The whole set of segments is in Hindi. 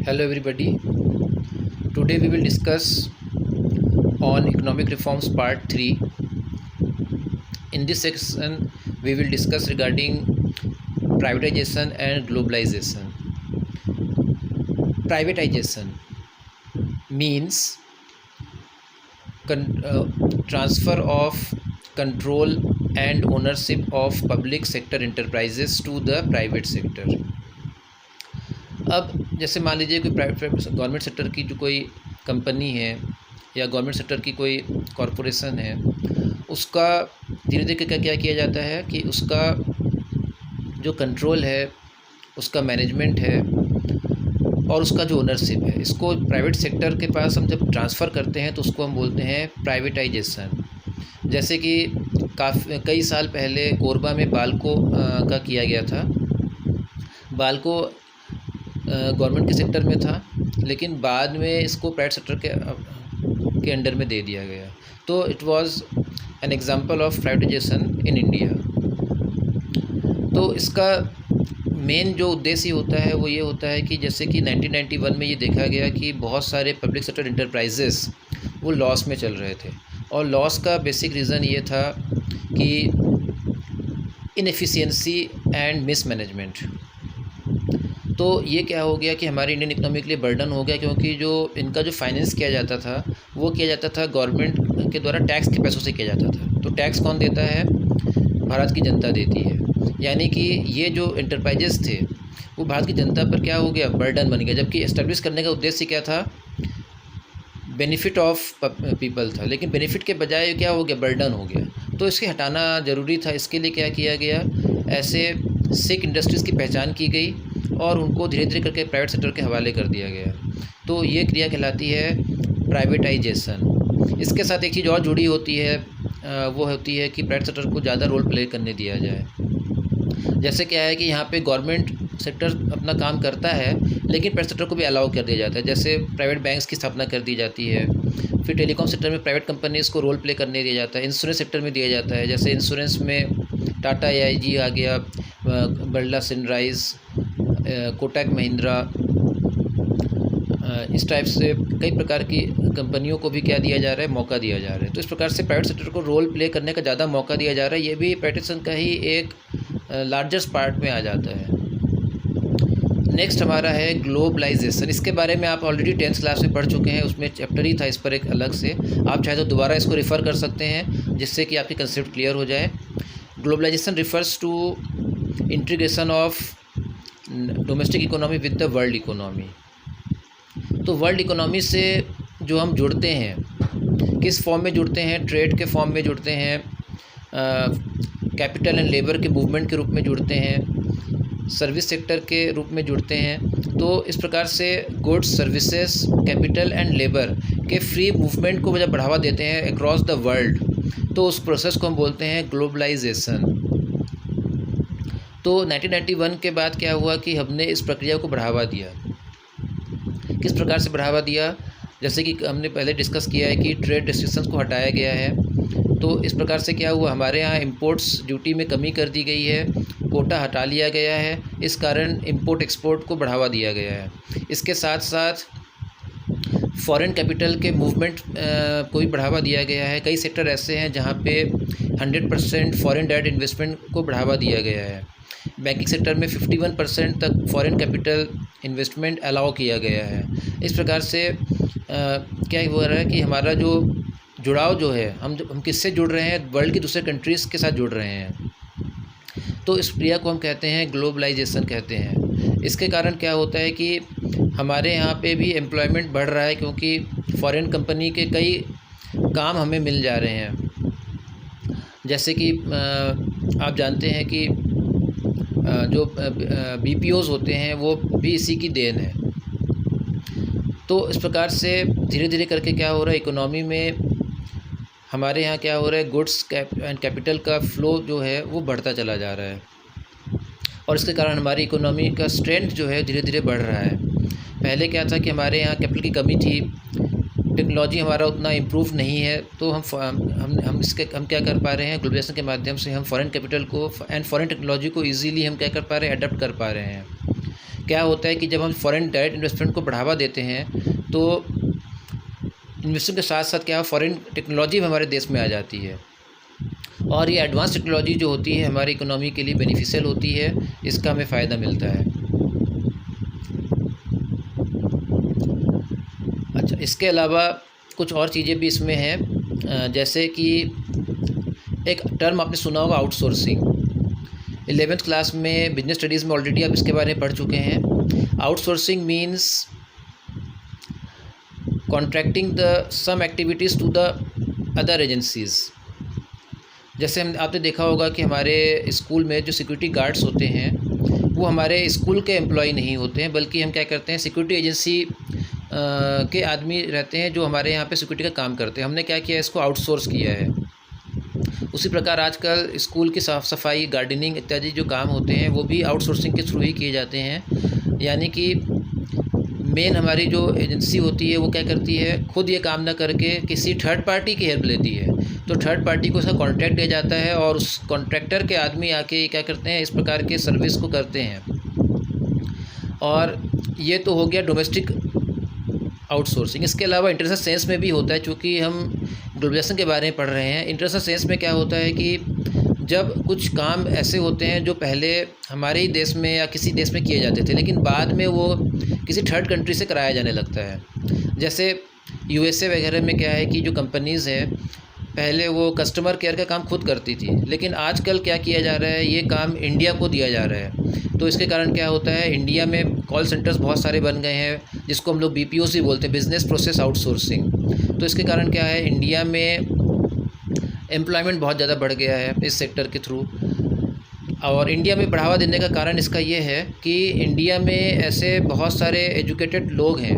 Hello everybody. Today we will discuss on economic reforms part 3. In this section we will discuss regarding privatization and globalization. Privatization means transfer of control and ownership of public sector enterprises to the private sector. अब जैसे मान लीजिए कोई प्राइवेट गवर्नमेंट सेक्टर की जो कोई कंपनी है या गवर्नमेंट सेक्टर की कोई कॉरपोरेशन है, उसका धीरे धीरे क्या किया जाता है कि उसका जो कंट्रोल है, उसका मैनेजमेंट है और उसका जो ओनरशिप है, इसको प्राइवेट सेक्टर के पास हम जब ट्रांसफ़र करते हैं तो उसको हम बोलते हैं प्राइवेटाइजेशन। जैसे कि कई साल पहले कोरबा में बाल्को का किया गया था। बाल्को गवर्नमेंट के सेक्टर में था, लेकिन बाद में इसको प्राइवेट सेक्टर के अंडर में दे दिया गया। तो it was an example of privatisation in India. तो इसका मेन जो उद्देश्य होता है वो ये होता है कि जैसे कि 1991 में ये देखा गया कि बहुत सारे पब्लिक सेक्टर इंटरप्राइजेस वो लॉस में चल रहे थे, और लॉस का बेसिक रीज़न ये था कि इनएफिशिएंसी एंड मिसमैनेजमेंट। तो ये क्या हो गया कि हमारी इंडियन इकोनॉमी के लिए बर्डन हो गया, क्योंकि जो इनका जो फाइनेंस किया जाता था वो किया जाता था गवर्नमेंट के द्वारा टैक्स के पैसों से किया जाता था। तो टैक्स कौन देता है? भारत की जनता देती है। यानी कि ये जो एंटरप्राइजेस थे वो भारत की जनता पर क्या हो गया? बर्डन बन गया। जबकि एस्टेब्लिश करने का उद्देश्य क्या था? बेनिफिट ऑफ पीपल था, लेकिन बेनिफिट के बजाय क्या हो गया? बर्डन हो गया। तो इसके हटाना ज़रूरी था। इसके लिए क्या किया गया? ऐसे सिक इंडस्ट्रीज़ की पहचान की गई और उनको धीरे धीरे करके प्राइवेट सेक्टर के हवाले कर दिया गया। तो ये क्रिया कहलाती है प्राइवेटाइजेशन। इसके साथ एक चीज़ और जुड़ी होती है, वो होती है कि प्राइवेट सेक्टर को ज़्यादा रोल प्ले करने दिया जाए। जैसे क्या है कि यहाँ पे गवर्नमेंट सेक्टर अपना काम करता है, लेकिन प्राइवेट सेक्टर को भी अलाउ कर दिया जाता है। जैसे प्राइवेट बैंक्स की स्थापना कर दी जाती है, फिर टेलीकॉम सेक्टर में प्राइवेट कंपनीज़ को रोल प्ले करने दिया जाता है, इंश्योरेंस सेक्टर में दिया जाता है। जैसे इंश्योरेंस में टाटा AIG आ गया, बिरला सनराइज़, कोटक महिंद्रा, इस टाइप से कई प्रकार की कंपनियों को भी क्या दिया जा रहा है? मौका दिया जा रहा है। तो इस प्रकार से प्राइवेट सेक्टर को रोल प्ले करने का ज़्यादा मौका दिया जा रहा है। ये भी प्राइवेटाइजेशन का ही एक लार्जेस्ट पार्ट में आ जाता है। नेक्स्ट हमारा है ग्लोबलाइजेशन। इसके बारे में आप ऑलरेडी 10th क्लास में पढ़ चुके हैं, उसमें चैप्टर ही था इस पर एक अलग से। आप चाहे तो दोबारा इसको रेफ़र कर सकते हैं, जिससे कि आपकी कंसेप्ट क्लियर हो जाए। Globalization refers to integration of domestic economy with the world economy. तो वर्ल्ड इकोनॉमी से जो हम जुड़ते हैं, किस फॉर्म में जुड़ते हैं? ट्रेड के फॉर्म में जुड़ते हैं, कैपिटल एंड लेबर के मूवमेंट के रूप में जुड़ते हैं, सर्विस सेक्टर के रूप में जुड़ते हैं। तो इस प्रकार से goods, services, capital and labour के फ्री मूवमेंट को जब बढ़ावा देते हैं अक्रॉस द वर्ल्ड, तो उस प्रोसेस को हम बोलते हैं ग्लोबलाइजेशन। तो 1991 के बाद क्या हुआ कि हमने इस प्रक्रिया को बढ़ावा दिया। किस प्रकार से बढ़ावा दिया? जैसे कि हमने पहले डिस्कस किया है कि ट्रेड रेस्ट्रिक्शंस को हटाया गया है। तो इस प्रकार से क्या हुआ? हमारे यहाँ इंपोर्ट्स ड्यूटी में कमी कर दी गई है, कोटा हटा लिया गया है। इस कारण इंपोर्ट एक्सपोर्ट को बढ़ावा दिया गया है। इसके साथ साथ फॉरेन कैपिटल के मूवमेंट को भी बढ़ावा दिया गया है। कई सेक्टर ऐसे हैं जहाँ पे 100% फॉरेन डायरेक्ट इन्वेस्टमेंट को बढ़ावा दिया गया है। बैंकिंग सेक्टर में 51% तक फॉरेन कैपिटल इन्वेस्टमेंट अलाउ किया गया है। इस प्रकार से क्या हो रहा है कि हमारा जो जुड़ाव जो है, हम किससे जुड़ रहे हैं? वर्ल्ड की दूसरे कंट्रीज़ के साथ जुड़ रहे हैं। तो इस क्रिया को हम कहते हैं ग्लोबलाइजेशन कहते हैं। इसके कारण क्या होता है कि हमारे यहाँ पे भी एम्प्लॉयमेंट बढ़ रहा है, क्योंकि फॉरेन कंपनी के कई काम हमें मिल जा रहे हैं। जैसे कि आप जानते हैं कि जो BPOs होते हैं वो भी इसी की देन है। तो इस प्रकार से धीरे धीरे करके क्या हो रहा है? इकोनॉमी में हमारे यहाँ क्या हो रहा है? गुड्स एंड कैपिटल का फ्लो जो है वो बढ़ता चला जा रहा है, और इसके कारण हमारी इकोनॉमी का स्ट्रेंथ जो है धीरे धीरे बढ़ रहा है। पहले क्या था कि हमारे यहाँ कैपिटल की कमी थी, टेक्नोलॉजी हमारा उतना इम्प्रूव नहीं है, तो हम क्या कर पा रहे हैं? ग्लोबलाइजेशन के माध्यम से हम फॉरेन कैपिटल को एंड फॉरेन टेक्नोलॉजी को इजीली हम क्या कर पा रहे हैं? अडॉप्ट कर पा रहे हैं। क्या होता है कि जब हम फॉरेन डायरेक्ट इन्वेस्टमेंट को बढ़ावा देते हैं तो इन्वेस्टमेंट के साथ साथ क्या फॉरेन टेक्नोलॉजी भी हमारे देश में आ जाती है, और ये एडवांस टेक्नोलॉजी जो होती है हमारी इकोनॉमी के लिए बेनिफिशियल होती है, इसका हमें फ़ायदा मिलता है। अच्छा, इसके अलावा कुछ और चीज़ें भी इसमें हैं, जैसे कि एक टर्म आपने सुना होगा आउटसोर्सिंग। 11th क्लास में बिजनेस स्टडीज़ में ऑलरेडी आप इसके बारे में पढ़ चुके हैं। Outsourcing means contracting the some activities to the other agencies. जैसे आपने देखा होगा कि हमारे स्कूल में जो सिक्योरिटी गार्ड्स होते हैं वो हमारे स्कूल के एम्प्लॉय नहीं होते हैं, बल्कि हम क्या करते हैं सिक्योरिटी एजेंसी के आदमी रहते हैं जो हमारे यहाँ पे सिक्योरिटी का काम करते हैं। हमने क्या किया, इसको आउटसोर्स किया है। उसी प्रकार आजकल स्कूल की साफ़ सफाई, गार्डनिंग इत्यादि जो काम होते हैं वो भी आउटसोर्सिंग के थ्रू ही किए जाते हैं। यानी कि मेन हमारी जो एजेंसी होती है वो क्या करती है, खुद ये काम ना करके किसी थर्ड पार्टी की हेल्प लेती है। तो थर्ड पार्टी को उसका कॉन्ट्रैक्ट दिया जाता है और उस कॉन्ट्रैक्टर के आदमी आके क्या करते हैं, इस प्रकार के सर्विस को करते हैं। और ये तो हो गया डोमेस्टिक आउटसोर्सिंग। इसके अलावा इंटरनेशनल सेंस में भी होता है, चूँकि हम ग्लोबलाइजेशन के बारे में पढ़ रहे हैं। इंटरनेशनल सेंस में क्या होता है कि जब कुछ काम ऐसे होते हैं जो पहले हमारे ही देश में या किसी देश में किए जाते थे, लेकिन बाद में वो किसी थर्ड कंट्री से कराया जाने लगता है। जैसे यूएसए वगैरह में क्या है कि जो कंपनीज़ है पहले वो कस्टमर केयर का काम खुद करती थी, लेकिन आजकल क्या किया जा रहा है, ये काम इंडिया को दिया जा रहा है। तो इसके कारण क्या होता है, इंडिया में कॉल सेंटर्स बहुत सारे बन गए हैं जिसको हम लोग BPOC बोलते हैं, बिज़नेस प्रोसेस आउटसोर्सिंग। तो इसके कारण क्या है, इंडिया में एम्प्लॉयमेंट बहुत ज़्यादा बढ़ गया है इस सेक्टर के थ्रू। और इंडिया में बढ़ावा देने का कारण इसका ये है कि इंडिया में ऐसे बहुत सारे एजुकेटेड लोग हैं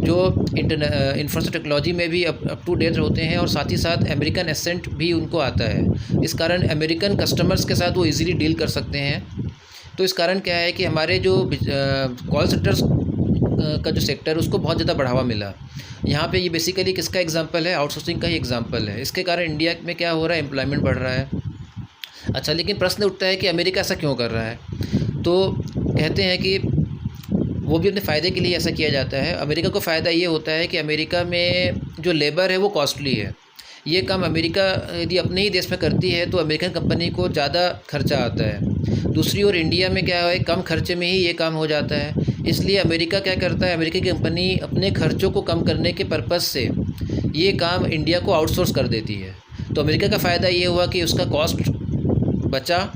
जो इंफॉर्मेशन टेक्नोलॉजी में भी अप टू डेट होते हैं, और साथ ही साथ अमेरिकन एसेंट भी उनको आता है। इस कारण अमेरिकन कस्टमर्स के साथ वो इजीली डील कर सकते हैं। तो इस कारण क्या है कि हमारे जो कॉल सेंटर्स का जो सेक्टर उसको बहुत ज़्यादा बढ़ावा मिला। यहाँ पे ये बेसिकली किसका एग्जांपल है, आउटसोर्सिंग का ही एग्जांपल है। इसके कारण इंडिया में क्या हो रहा है, एम्प्लॉयमेंट बढ़ रहा है। अच्छा, लेकिन प्रश्न उठता है कि अमेरिका ऐसा क्यों कर रहा है। तो कहते हैं कि वो भी अपने फ़ायदे के लिए ऐसा किया जाता है। अमेरिका को फ़ायदा ये होता है कि अमेरिका में जो लेबर है वो कॉस्टली है। ये काम अमेरिका यदि अपने ही देश में करती है तो अमेरिकन कंपनी को ज़्यादा खर्चा आता है। दूसरी ओर इंडिया में क्या है, कम खर्चे में ही ये काम हो जाता है। इसलिए अमेरिका क्या करता है, अमेरिका की कंपनी अपने खर्चों को कम करने के पर्पज़ से ये काम इंडिया को आउटसोर्स कर देती है। तो अमेरिका का फ़ायदा ये हुआ कि उसका कॉस्ट बचा,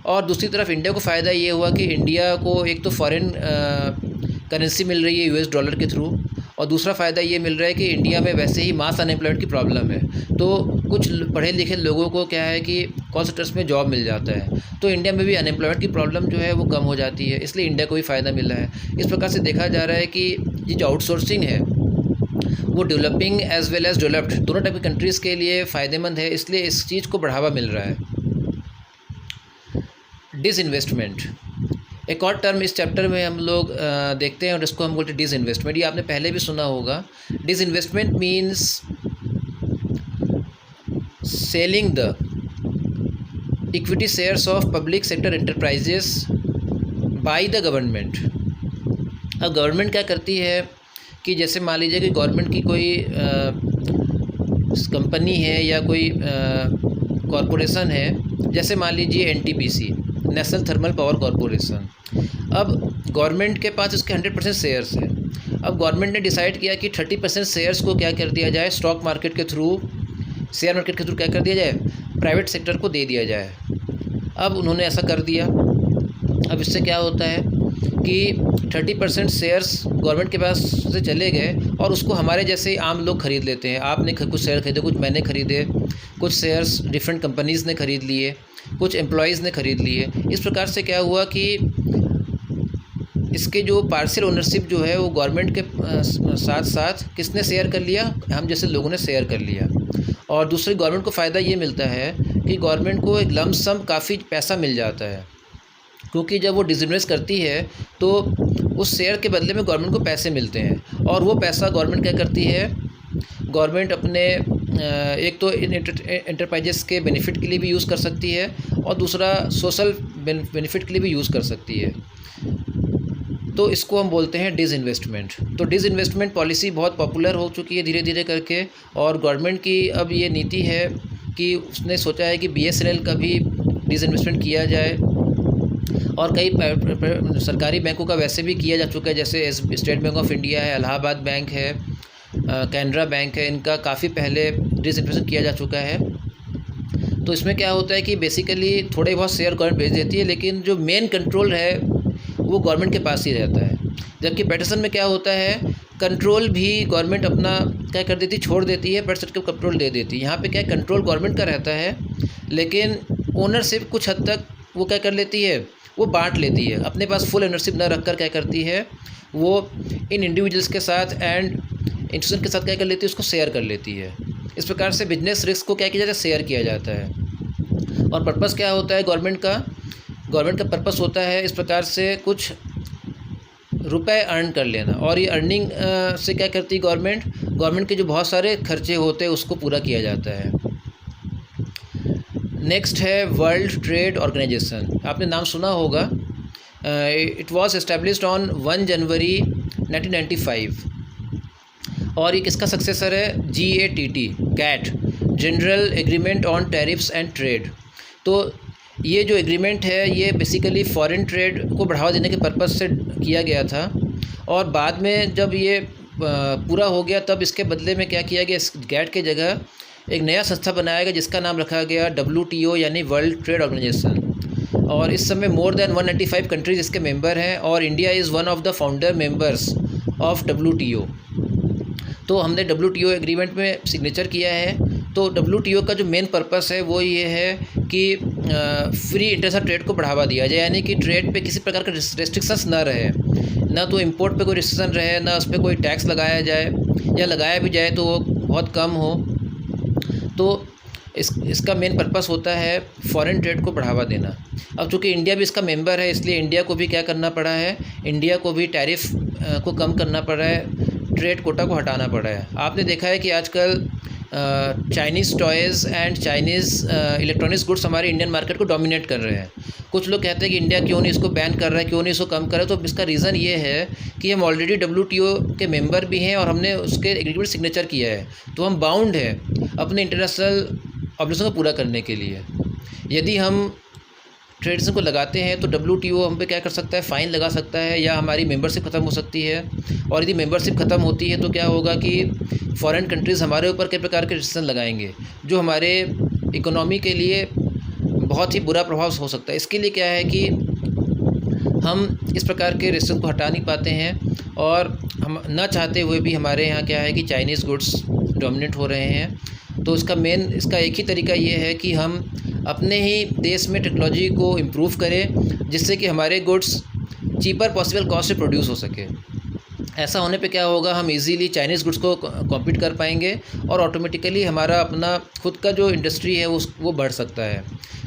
और दूसरी तरफ इंडिया को फ़ायदा ये हुआ कि इंडिया को एक तो फॉरेन करेंसी मिल रही है US डॉलर के थ्रू, और दूसरा फ़ायदा ये मिल रहा है कि इंडिया में वैसे ही मास अनएम्प्लॉयमेंट की प्रॉब्लम है। तो कुछ पढ़े लिखे लोगों को क्या है कि कॉल सेंटर्स में जॉब मिल जाता है, तो इंडिया में भी अनएम्प्लॉयमेंट की प्रॉब्लम जो है वो कम हो जाती है। इसलिए इंडिया को भी फ़ायदा मिला है। इस प्रकार से देखा जा रहा है कि ये जो आउटसोर्सिंग है वो developing as well as developed दोनों टाइप की कंट्रीज़ के लिए फ़ायदेमंद है। इसलिए इस चीज़ को बढ़ावा मिल रहा है। डिसइन्वेस्टमेंट एक और टर्म इस चैप्टर में हम लोग देखते हैं, और इसको हम बोलते हैं डिसइन्वेस्टमेंट। ये आपने पहले भी सुना होगा। Disinvestment means selling the equity shares of public sector enterprises by the government. अब गवर्नमेंट क्या करती है कि जैसे मान लीजिए कि गवर्नमेंट की कोई कंपनी है या कोई कॉरपोरेशन है, जैसे मान लीजिए NTPC, national thermal power corporation. अब गवर्नमेंट के पास उसके 100% शेयर्स हैं। अब गवर्नमेंट ने डिसाइड किया कि 30% शेयर्स को क्या कर दिया जाए, स्टॉक मार्केट के थ्रू, शेयर मार्केट के थ्रू क्या कर दिया जाए, प्राइवेट सेक्टर को दे दिया जाए। अब उन्होंने ऐसा कर दिया। अब इससे क्या होता है कि 30% शेयर्स गवर्नमेंट के पास से चले गए, और उसको हमारे जैसे आम लोग ख़रीद लेते हैं। आपने कुछ शेयर खरीदे, कुछ मैंने ख़रीदे, कुछ शेयर्स डिफरेंट कंपनीज़ ने ख़रीद लिए, कुछ एम्प्लॉयज़ ने ख़रीद लिए। इस प्रकार से क्या हुआ कि इसके जो पार्शियल ओनरशिप जो है वो गवर्नमेंट के साथ साथ किसने शेयर कर लिया, हम जैसे लोगों ने शेयर कर लिया। और दूसरी गवर्नमेंट को फ़ायदा ये मिलता है कि गवर्नमेंट को एक लम सम काफ़ी पैसा मिल जाता है, क्योंकि जब वो डिसइन्वेस्ट करती है तो उस शेयर के बदले में गवर्नमेंट को पैसे मिलते हैं, और वो पैसा गवर्नमेंट क्या करती है, गवर्नमेंट अपने एक तो एंटरप्राइजेस के बेनिफिट के लिए भी यूज़ कर सकती है, और दूसरा सोशल बेनिफिट के लिए भी यूज़ कर सकती है। तो इसको हम बोलते हैं डिसइन्वेस्टमेंट। तो डिसइन्वेस्टमेंट पॉलिसी बहुत पॉपुलर हो चुकी है धीरे धीरे करके, और गवर्नमेंट की अब ये नीति है कि उसने सोचा है कि BSNL का भी डिसइन्वेस्टमेंट किया जाए, और कई सरकारी बैंकों का वैसे भी किया जा चुका है, जैसे स्टेट बैंक ऑफ इंडिया है, इलाहाबाद बैंक है, कैनरा बैंक है, इनका काफ़ी पहले डिसइन्वेस्टमेंट किया जा चुका है। तो इसमें क्या होता है कि बेसिकली थोड़े बहुत शेयर गवर्नमेंट भेज देती है, लेकिन जो मेन कंट्रोल है वो गवर्नमेंट के पास ही रहता है। जबकि पैटर्सन में क्या होता है, कंट्रोल भी गवर्नमेंट अपना क्या कर देती, छोड़ देती है, पैटर्सन को कंट्रोल दे देती है। यहाँ पे क्या कंट्रोल गवर्नमेंट का रहता है, लेकिन ओनरशिप कुछ हद तक वो क्या कर लेती है, वो बांट लेती है। अपने पास फुल ओनरशिप न रखकर क्या करती है, वो इन इंडिविजुअल्स के साथ एंड इंस्टीट्यूशन के साथ क्या कर लेती है, उसको शेयर कर लेती है। इस प्रकार से बिजनेस रिस्क को क्या किया जाता है, शेयर किया जाता है। और पर्पस क्या होता है गवर्नमेंट का पर्पस होता है इस प्रकार से कुछ रुपए अर्न कर लेना, और ये अर्निंग से क्या करती है गवर्नमेंट के जो बहुत सारे खर्चे होते हैं उसको पूरा किया जाता है। नेक्स्ट है वर्ल्ड ट्रेड ऑर्गेनाइजेशन। आपने नाम सुना होगा। इट वाज एस्टेब्लिश्ड ऑन 1 जनवरी 1995, और ये किसका सक्सेसर है, GATT, general agreement on tariffs and trade. तो ये जो एग्रीमेंट है ये बेसिकली फॉरेन ट्रेड को बढ़ावा देने के पर्पस से किया गया था, और बाद में जब ये पूरा हो गया तब इसके बदले में क्या किया गया, इस GATT के जगह एक नया संस्था बनाया गया जिसका नाम रखा गया WTO यानी वर्ल्ड ट्रेड ऑर्गेनाइजेशन। और इस समय मोर देन 195 कंट्रीज़ इसके मेंबर हैं, और India is one of the founder members of WTO। तो हमने WTO एग्रीमेंट में सिग्नेचर किया है। तो WTO का जो मेन पर्पस है वो ये है कि फ्री इंटरनेशनल ट्रेड को बढ़ावा दिया जाए, यानी कि ट्रेड पे किसी प्रकार का रेस्ट्रिक्शंस ना रहे, ना तो इंपोर्ट पे कोई रिस्ट्रिक्शन रहे, ना उस पर कोई टैक्स लगाया जाए, या लगाया भी जाए तो वो बहुत कम हो। तो इसका मेन पर्पस होता है फॉरेन ट्रेड को बढ़ावा देना। अब चूँकि इंडिया भी इसका मेंबर है, इसलिए इंडिया को भी क्या करना पड़ा है, इंडिया को भी टैरिफ को कम करना पड़ा है, ट्रेड कोटा को हटाना पड़ा है। आपने देखा है कि आजकल Chinese toys and Chinese electronics goods हमारे इंडियन मार्केट को डोमिनेट कर रहे हैं। कुछ लोग कहते हैं कि इंडिया क्यों नहीं इसको बैन कर रहा है, क्यों नहीं इसको कम कर रहा है। तो इसका रीज़न ये है कि हम ऑलरेडी WTO के मेंबर भी हैं और हमने उसके एग्रीमेंट सिग्नेचर किया है, तो हम बाउंड है अपने इंटरनेशनल ऑब्लिगेशन को पूरा करने के लिए। यदि हम ट्रेडिशन को लगाते हैं तो WTO हम पे क्या कर सकता है, फ़ाइन लगा सकता है, या हमारी मेंबरशिप ख़त्म हो सकती है। और यदि मेंबरशिप ख़त्म होती है तो क्या होगा कि फॉरेन कंट्रीज़ हमारे ऊपर कई प्रकार के रिस्ट्रिक्शन लगाएंगे, जो हमारे इकोनॉमी के लिए बहुत ही बुरा प्रभाव हो सकता है। इसके लिए क्या है कि हम इस प्रकार के रिस्ट्रिक्शन को हटा नहीं पाते हैं, और हम न चाहते हुए भी हमारे यहाँ क्या है कि चाइनीज़ गुड्स डोमिनेट हो रहे हैं। तो इसका एक ही तरीका ये है कि हम अपने ही देश में टेक्नोलॉजी को इम्प्रूव करें, जिससे कि हमारे गुड्स चीपर पॉसिबल कॉस्ट से प्रोड्यूस हो सके। ऐसा होने पे क्या होगा, हम इजीली चाइनीज़ गुड्स को कॉम्पीट कर पाएंगे, और ऑटोमेटिकली हमारा अपना खुद का जो इंडस्ट्री है वो बढ़ सकता है।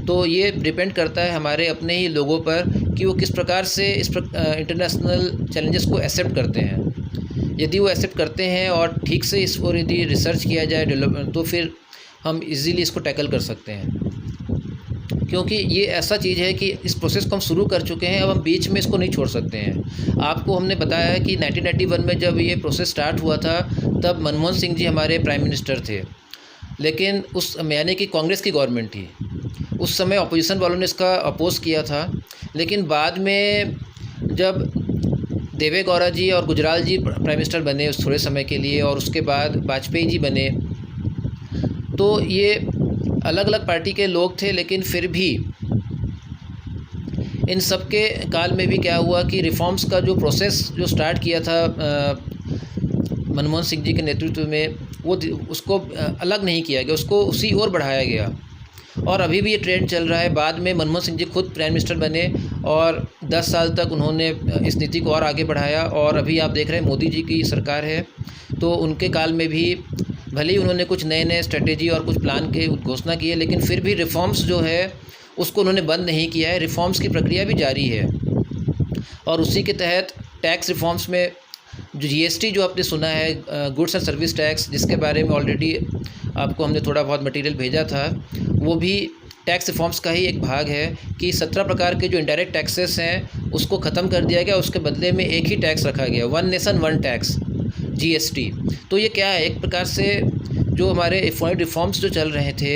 तो ये डिपेंड करता है हमारे अपने ही लोगों पर कि वो किस प्रकार से इंटरनेशनल चैलेंजेस को एक्सेप्ट करते हैं। यदि वो एक्सेप्ट करते हैं और ठीक से इस और यदि रिसर्च किया जाए, डेवलपमेंट, तो फिर हम इजीली इसको टैकल कर सकते हैं। क्योंकि ये ऐसा चीज़ है कि इस प्रोसेस को हम शुरू कर चुके हैं, अब हम बीच में इसको नहीं छोड़ सकते हैं। आपको हमने बताया है कि 1991 में जब ये प्रोसेस स्टार्ट हुआ था तब मनमोहन सिंह जी हमारे प्राइम मिनिस्टर थे, लेकिन उस यानी कि कांग्रेस की गवर्नमेंट थी। उस समय अपोजिशन वालों ने इसका अपोज़ किया था, लेकिन बाद में जब देवे गौड़ा जी और गुजराल जी प्राइम मिनिस्टर बने उस थोड़े समय के लिए, और उसके बाद वाजपेयी जी बने, तो ये अलग अलग पार्टी के लोग थे, लेकिन फिर भी इन सब के काल में भी क्या हुआ कि रिफॉर्म्स का जो प्रोसेस जो स्टार्ट किया था मनमोहन सिंह जी के नेतृत्व में, वो उसको अलग नहीं किया गया, उसको उसी ओर बढ़ाया गया। और अभी भी ये ट्रेंड चल रहा है। बाद में मनमोहन सिंह जी खुद प्राइम मिनिस्टर बने और 10 साल तक उन्होंने इस नीति को और आगे बढ़ाया, और अभी आप देख रहे हैं मोदी जी की सरकार है, तो उनके काल में भी भले ही उन्होंने कुछ नए नए स्ट्रेटेजी और कुछ प्लान के घोषणा की है, लेकिन फिर भी रिफॉर्म्स जो है उसको उन्होंने बंद नहीं किया है। रिफॉर्म्स की प्रक्रिया भी जारी है, और उसी के तहत टैक्स रिफॉर्म्स में जो GST जो आपने सुना है, गुड्स एंड सर्विस टैक्स, जिसके बारे में ऑलरेडी आपको हमने थोड़ा बहुत मटेरियल भेजा था, वो भी टैक्स रिफॉर्म्स का ही एक भाग है कि 17 प्रकार के जो इनडायरेक्ट टैक्सेस हैं उसको ख़त्म कर दिया गया, उसके बदले में एक ही टैक्स रखा गया, one nation one tax, GST। तो ये क्या है, एक प्रकार से जो हमारे इकोनॉमिक रिफॉर्म्स जो चल रहे थे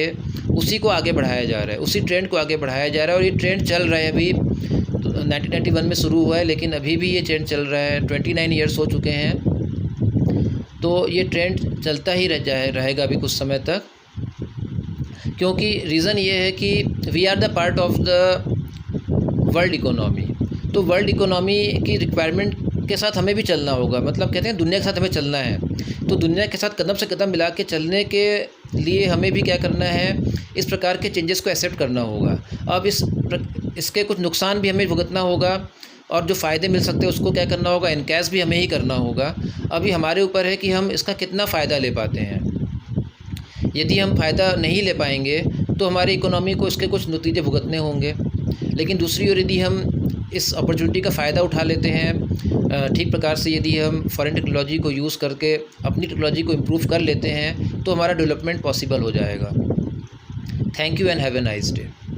उसी को आगे बढ़ाया जा रहा है, उसी ट्रेंड को आगे बढ़ाया जा रहा है। और ये ट्रेंड चल रहा है, अभी 1991 में शुरू हुआ है लेकिन अभी भी ये ट्रेंड चल रहा है, 29 ईयर्स हो चुके हैं। तो ये ट्रेंड चलता ही रहेगा अभी कुछ समय तक, क्योंकि रीज़न ये है कि we are the part of the world economy. तो वर्ल्ड इकोनॉमी की रिक्वायरमेंट के साथ हमें भी चलना होगा, मतलब कहते हैं दुनिया के साथ हमें चलना है। तो दुनिया के साथ कदम से कदम मिला के चलने के लिए हमें भी क्या करना है, इस प्रकार के चेंजेस को एक्सेप्ट करना होगा। अब इसके कुछ नुकसान भी हमें भुगतना होगा और जो फ़ायदे मिल सकते हैं उसको क्या करना होगा, इनकैश भी हमें ही करना होगा। अभी हमारे ऊपर है कि हम इसका कितना फ़ायदा ले पाते हैं। यदि हम फ़ायदा नहीं ले पाएंगे तो हमारी इकोनॉमी को इसके कुछ नतीजे भुगतने होंगे, लेकिन दूसरी ओर यदि हम इस अपॉर्चुनिटी का फ़ायदा उठा लेते हैं ठीक प्रकार से, यदि हम फॉरेन टेक्नोलॉजी को यूज़ करके अपनी टेक्नोलॉजी को इम्प्रूव कर लेते हैं तो हमारा डेवलपमेंट पॉसिबल हो जाएगा। Thank you and have a nice day.